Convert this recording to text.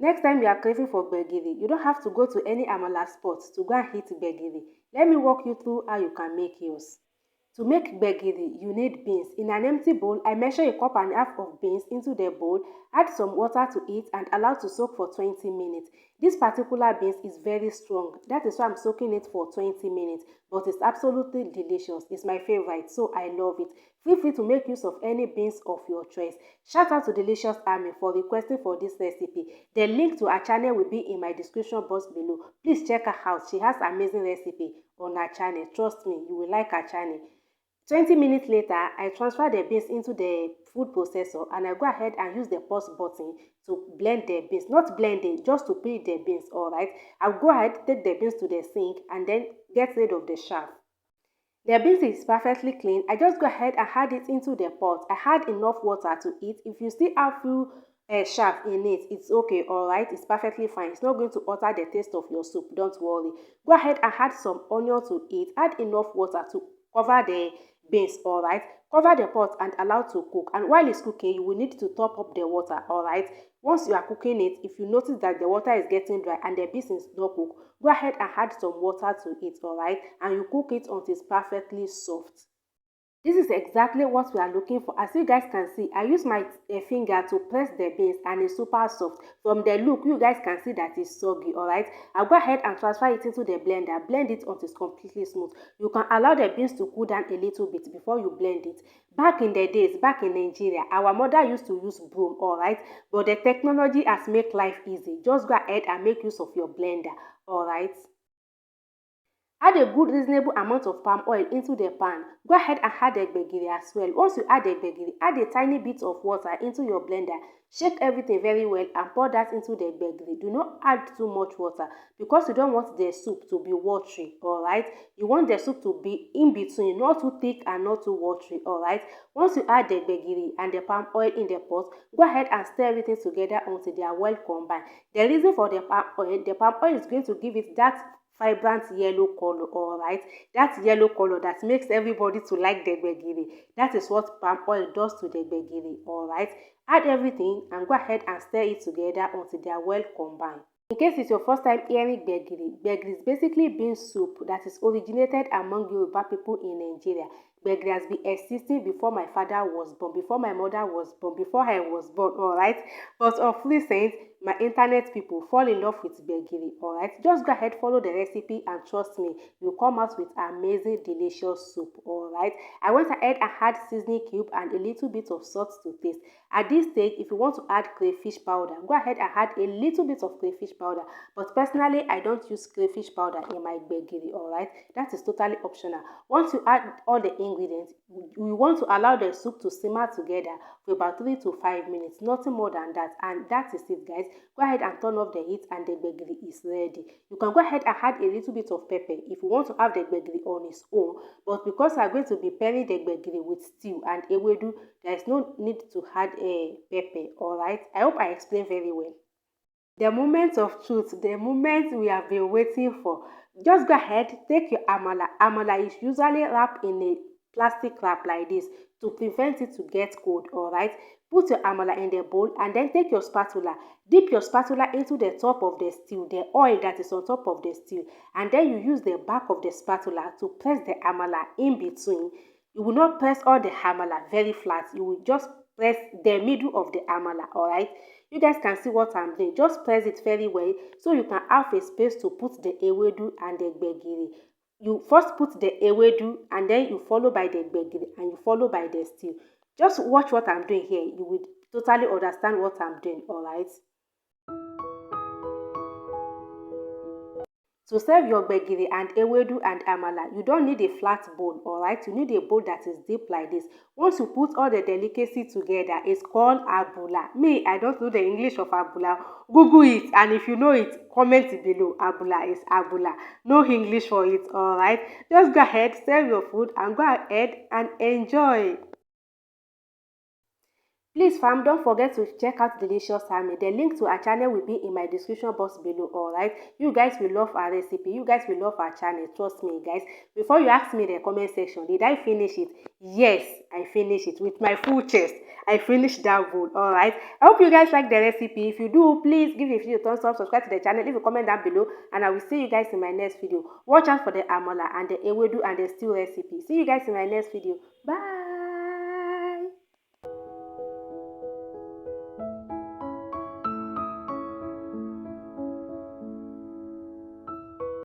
Next time you are craving for Gbegiri, you don't have to go to any Amala spot to go and eat Gbegiri. Let me walk you through how you can make yours. To make Gbegiri, you need beans. In an empty bowl, I measure a cup and a half of beans into the bowl, add some water to it and allow to soak for 20 minutes. This particular beans is very strong. That is why I'm soaking it for 20 minutes. But it's absolutely delicious. It's my favorite, so I love it. Feel free to make use of any beans of your choice. Shout out to Delicious Army for requesting for this recipe. The link to her channel will be in my description box below. Please check her out. She has amazing recipe on her channel. Trust me, you will like her channel. 20 minutes later, I transfer the beans into the food processor and I go ahead and use the pause button to blend the beans. Not blending, just to peel the beans, alright? I'll go ahead, take the beans to the sink and then get rid of the chaff. The beans is perfectly clean. I just go ahead and add it into the pot. I add enough water to it. If you still have few chaff in it, it's okay, alright? It's perfectly fine. It's not going to alter the taste of your soup, don't worry. Go ahead and add some onion to it. Add enough water to cover the beans, alright? Cover the pot and allow to cook, and while it's cooking you will need to top up the water, alright? Once you are cooking it, if you notice that the water is getting dry and the beans is not cooked, go ahead and add some water to it, alright? And you cook it until it's perfectly soft. This is exactly what we are looking for. As you guys can see, I use my finger to press the beans and it's super soft. From the look, you guys can see that it's soggy, alright? I'll go ahead and transfer it into the blender. Blend it until it's completely smooth. You can allow the beans to cool down a little bit before you blend it. Back in the days, back in Nigeria, our mother used to use broom, alright? But the technology has made life easy. Just go ahead and make use of your blender, alright? Add a good reasonable amount of palm oil into the pan. Go ahead and add the Gbegiri as well. Once you add the Gbegiri, add a tiny bit of water into your blender. Shake everything very well and pour that into the Gbegiri. Do not add too much water because you don't want the soup to be watery, alright? You want the soup to be in between, not too thick and not too watery, alright? Once you add the Gbegiri and the palm oil in the pot, go ahead and stir everything together until they are well combined. The reason for the palm oil is going to give it that vibrant yellow color, alright? That yellow color that makes everybody to like the Gbegiri. That is what palm oil does to the Gbegiri, alright? Add everything and go ahead and stir it together until they are well combined. In case it's your first time hearing Gbegiri, Gbegiri is basically bean soup that is originated among Yoruba people in Nigeria. Gbegiri has been existing before my father was born, before my mother was born, before I was born, alright? But of recent, my internet people fall in love with Gbegiri, alright? Just go ahead, follow the recipe and trust me, you'll come out with amazing, delicious soup, alright? I went ahead and add seasoning cube and a little bit of salt to taste. At this stage, if you want to add crayfish powder, go ahead and add a little bit of crayfish powder. But personally, I don't use crayfish powder in my Gbegiri, alright? That is totally optional. Once you add all the ingredients, we want to allow the soup to simmer together for about 3 to 5 minutes, nothing more than that. And that is it, guys. Go ahead and turn off the heat and the Gbegiri is ready. You can go ahead and add a little bit of pepper if you want to have the Gbegiri on its own. But because I'm going to be pairing the Gbegiri with stew and ewedu, there is no need to add a pepper, alright? I hope I explained very well. The moment of truth, the moment we have been waiting for. Just go ahead, take your amala. Amala is usually wrapped in a plastic wrap like this to prevent it to get cold, alright? Put your amala in the bowl and then take your spatula. Dip your spatula into the top of the stew, the oil that is on top of the stew, and then you use the back of the spatula to press the amala in between. You will not press all the amala very flat. You will just press the middle of the amala, alright? You guys can see what I'm doing. Just press it very well so you can have a space to put the ewedu and the Gbegiri. You first put the ewedu and then you follow by the Gbegiri and you follow by the stew. Just watch what I'm doing here. You will totally understand what I'm doing, alright? To serve your Gbegiri and ewedu and amala, you don't need a flat bowl, alright? You need a bowl that is deep like this. Once you put all the delicacy together, it's called abula. Me, I don't know the English of abula. Google it, and if you know it, comment below. Abula is abula. No English for it, alright? Just go ahead, serve your food, and go ahead and enjoy. Please fam, don't forget to check out Delicious Army. The link to our channel will be in my description box below, alright? You guys will love our recipe. You guys will love our channel. Trust me, guys. Before you ask me in the comment section, did I finish it? Yes, I finished it with my full chest. I finished that bowl, alright? I hope you guys like the recipe. If you do, please give a thumbs up, subscribe to the channel, leave a comment down below, and I will see you guys in my next video. Watch out for the amala and the ewedu and the stew recipe. See you guys in my next video. Bye!